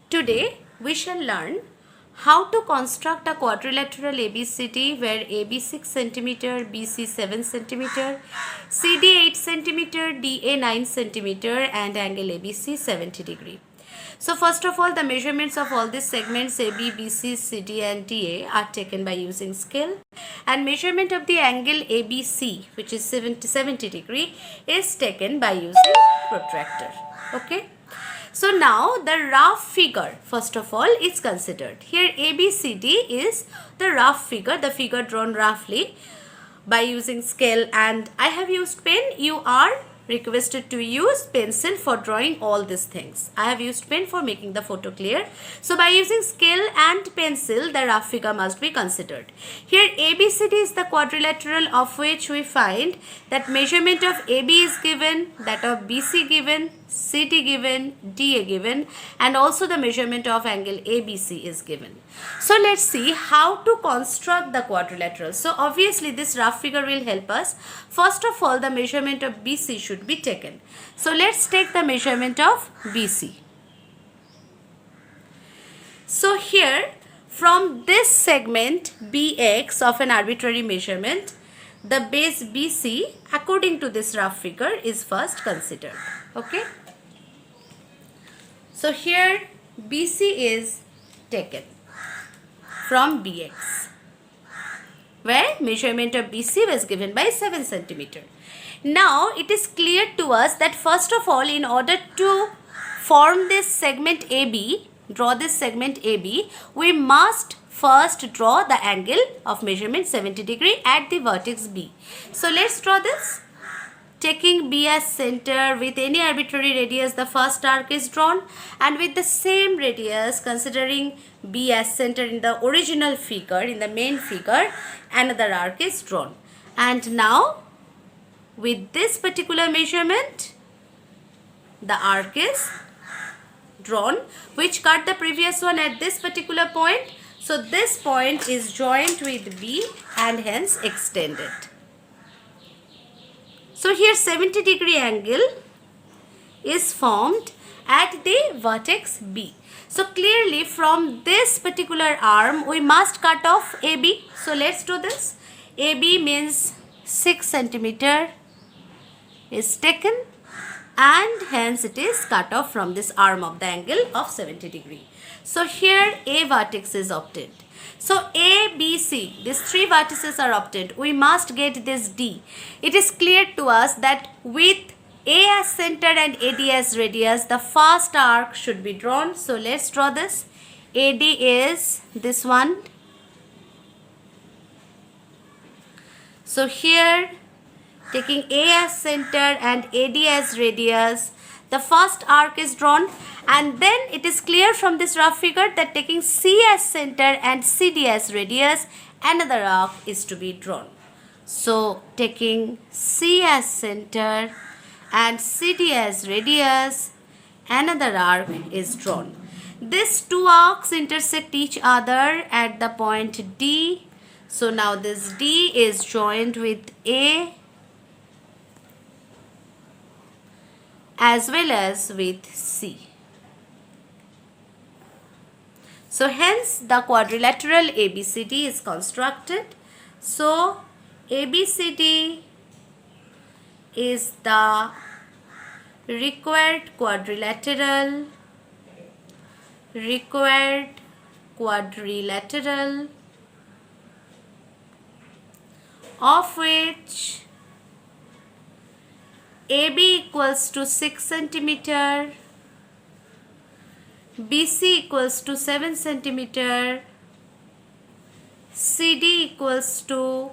Today we shall learn how to construct a quadrilateral ABCD where AB 6 cm, BC 7 cm, CD 8 cm, DA 9 cm and angle ABC 70 degree. So first of all, the measurements of all these segments AB, BC, CD and DA are taken by using scale, and measurement of the angle ABC, which is 70 degree, is taken by using protractor. Okay. So now the rough figure first of all is considered. Here ABCD is the rough figure, the figure drawn roughly by using scale, and I have used pen. You are requested to use pencil for drawing all these things. I have used pen for making the photo clear. So by using scale and pencil, the rough figure must be considered. Here ABCD is the quadrilateral of which we find that measurement of AB is given, that of BC given, CD given, DA given, and also the measurement of angle ABC is given. So let's see how to construct the quadrilateral. So obviously this rough figure will help us. First of all, the measurement of BC should be taken. So let's take the measurement of BC. So here from this segment BX of an arbitrary measurement, the base BC according to this rough figure is first considered. Okay. So here BC is taken from BX, where measurement of BC was given by 7 cm. Now it is clear to us that first of all, in order to form this segment AB, draw this segment AB, we must first draw the angle of measurement 70 degree at the vertex B. So let's draw this. Taking B as center, with any arbitrary radius the first arc is drawn, and with the same radius, considering B as center in the original figure, in the main figure, another arc is drawn. And now with this particular measurement, the arc is drawn which cut the previous one at this particular point. So this point is joined with B and hence extended. So here 70 degree angle is formed at the vertex B. So clearly from this particular arm we must cut off AB. So let's do this. AB means 6 cm is taken and hence it is cut off from this arm of the angle of 70 degree. So here A vertex is obtained. So A, B, C, these three vertices are obtained. We must get this D. It is clear to us that with A as center and AD as radius, the first arc should be drawn. So let's draw this. AD is this one. So here, taking A as center and AD as radius, the first arc is drawn, and then it is clear from this rough figure that taking C as center and CD as radius, another arc is to be drawn. So taking C as center and CD as radius, another arc is drawn. These two arcs intersect each other at the point D. So now this D is joined with A as well as with C. So hence the quadrilateral ABCD is constructed. So ABCD is the required quadrilateral of which AB equals to 6 cm, BC equals to 7 cm, CD equals to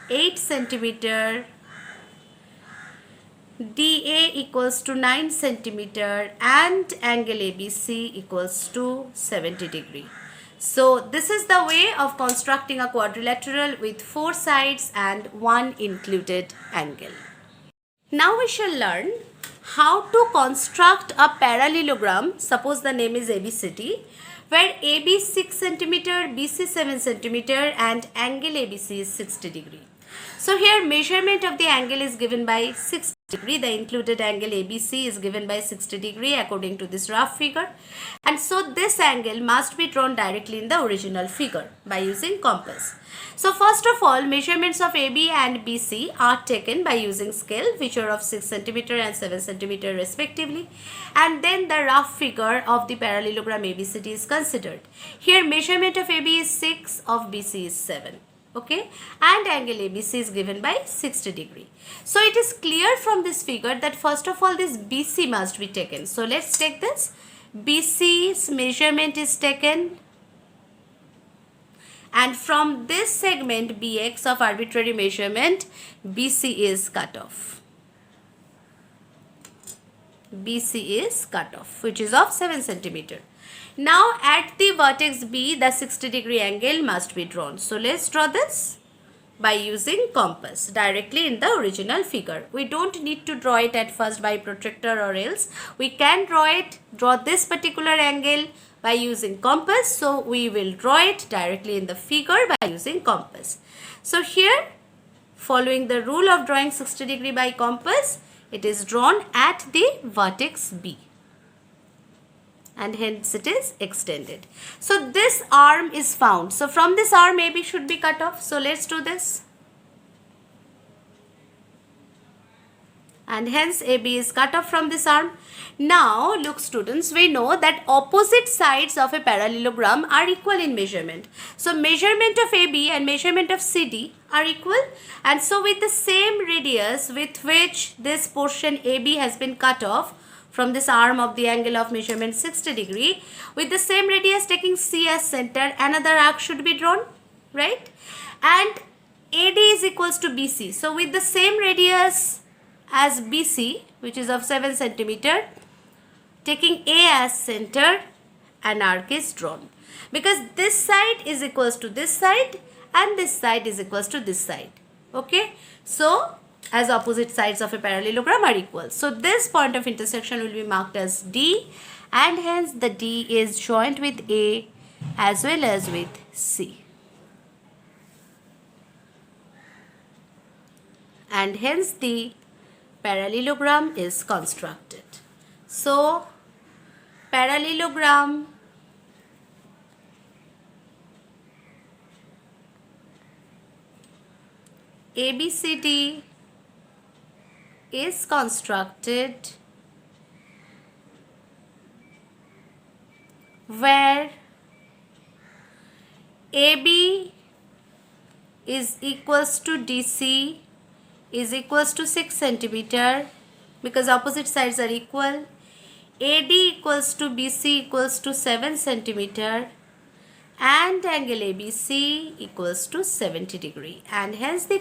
8 cm, DA equals to 9 cm and angle ABC equals to 70 degree. So this is the way of constructing a quadrilateral with 4 sides and 1 included angle. Now we shall learn how to construct a parallelogram. Suppose the name is ABCD, where AB 6 cm, BC 7 cm and angle ABC is 60 degree. So here measurement of the angle is given by 60 degree. The included angle ABC is given by 60 degree according to this rough figure. And so this angle must be drawn directly in the original figure by using compass. So first of all, measurements of AB and BC are taken by using scale, which are of 6 cm and 7 cm respectively. And then the rough figure of the parallelogram ABCD is considered. Here measurement of AB is 6, of BC is 7. Okay, and angle ABC is given by 60 degree. So it is clear from this figure that first of all this BC must be taken. So let's take this. BC's measurement is taken, and from this segment BX of arbitrary measurement, BC is cut off. BC is cut off, which is of 7 cm. Now at the vertex B, the 60 degree angle must be drawn. So let's draw this by using compass directly in the original figure. We don't need to draw it at first by protractor or else. We can draw this particular angle by using compass. So we will draw it directly in the figure by using compass. So here, following the rule of drawing 60 degree by compass, it is drawn at the vertex B, and hence it is extended. So this arm is found. So from this arm AB should be cut off. So let's do this. And hence AB is cut off from this arm. Now look students, we know that opposite sides of a parallelogram are equal in measurement. So measurement of AB and measurement of CD are equal, and so with the same radius with which this portion AB has been cut off from this arm of the angle of measurement 60 degree, with the same radius taking C as center, another arc should be drawn, right? And AD is equals to BC. So with the same radius as BC, which is of 7 cm, taking A as center, an arc is drawn. Because this side is equals to this side and this side is equals to this side. Okay? So as opposite sides of a parallelogram are equal. So this point of intersection will be marked as D, and hence the D is joined with A as well as with C. And hence the parallelogram is constructed. So parallelogram ABCD is constructed where AB is equals to DC is equals to 6 cm, because opposite sides are equal. AD equals to BC equals to 7 cm, and angle ABC equals to 70 degree, and hence the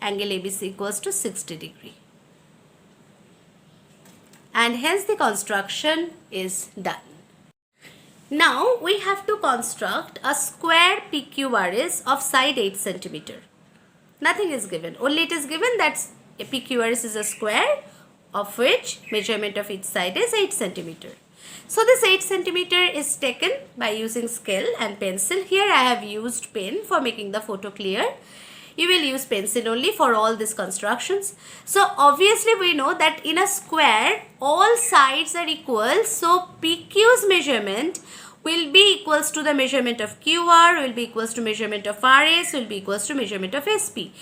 angle ABC equals to 60 degree, and hence the construction is done. Now we have to construct a square PQRS of side 8 cm. Nothing is given, only it is given that a PQRS is a square of which measurement of each side is 8 cm. So this 8 cm is taken by using scale and pencil. Here I have used pen for making the photo clear. You will use pencil only for all these constructions. So obviously we know that in a square all sides are equal. So PQ's measurement will be equals to the measurement of QR, will be equals to measurement of RS, will be equals to measurement of SP.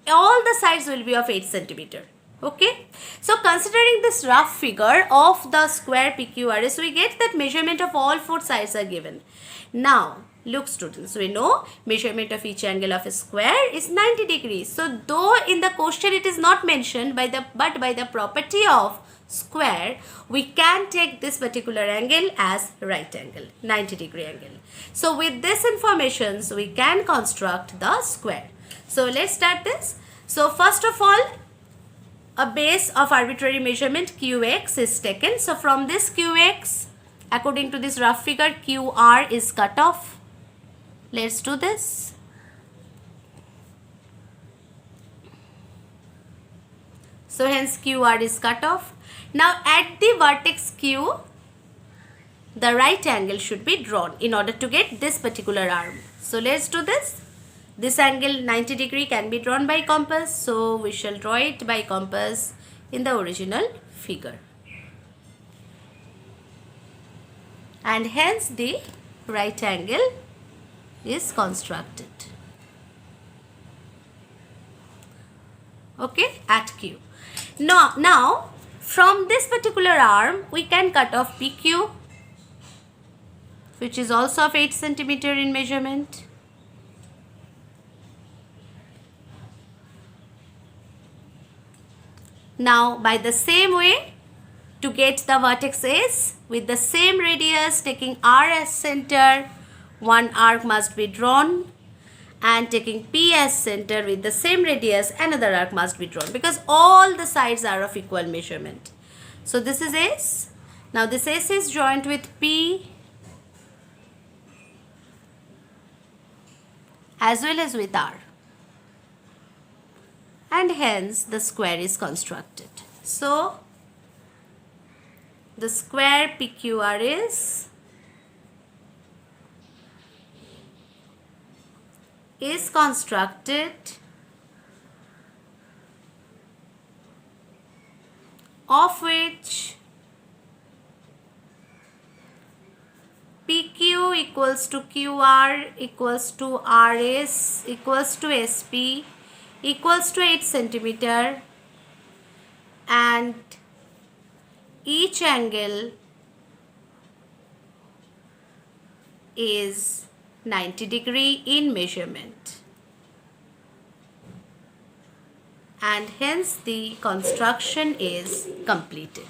All the sides will be of 8 cm. Okay. So considering this rough figure of the square PQRS, we get that measurement of all 4 sides are given. Now look students, we know measurement of each angle of a square is 90 degrees. So though in the question it is not mentioned but by the property of square, we can take this particular angle as right angle, 90 degree angle. So with this information, so we can construct the square. So let's start this. So first of all, a base of arbitrary measurement QX is taken. So from this QX, according to this rough figure, QR is cut off. Let's do this. So hence QR is cut off. Now at the vertex Q, the right angle should be drawn in order to get this particular arm. So let's do this. This angle 90 degree can be drawn by compass, so we shall draw it by compass in the original figure. And hence the right angle is constructed. Okay, at Q. Now from this particular arm we can cut off PQ, which is also of 8 centimeter in measurement. Now by the same way, to get the vertex S with the same radius, taking R as center, one arc must be drawn, and taking P as center with the same radius, another arc must be drawn, because all the sides are of equal measurement. So this is S. Now this S is joined with P as well as with R, and hence the square is constructed. So the square PQR is constructed of which PQ equals to QR equals to RS equals to SP equals to 8 centimeter, and each angle is 90 degree in measurement, and hence the construction is completed.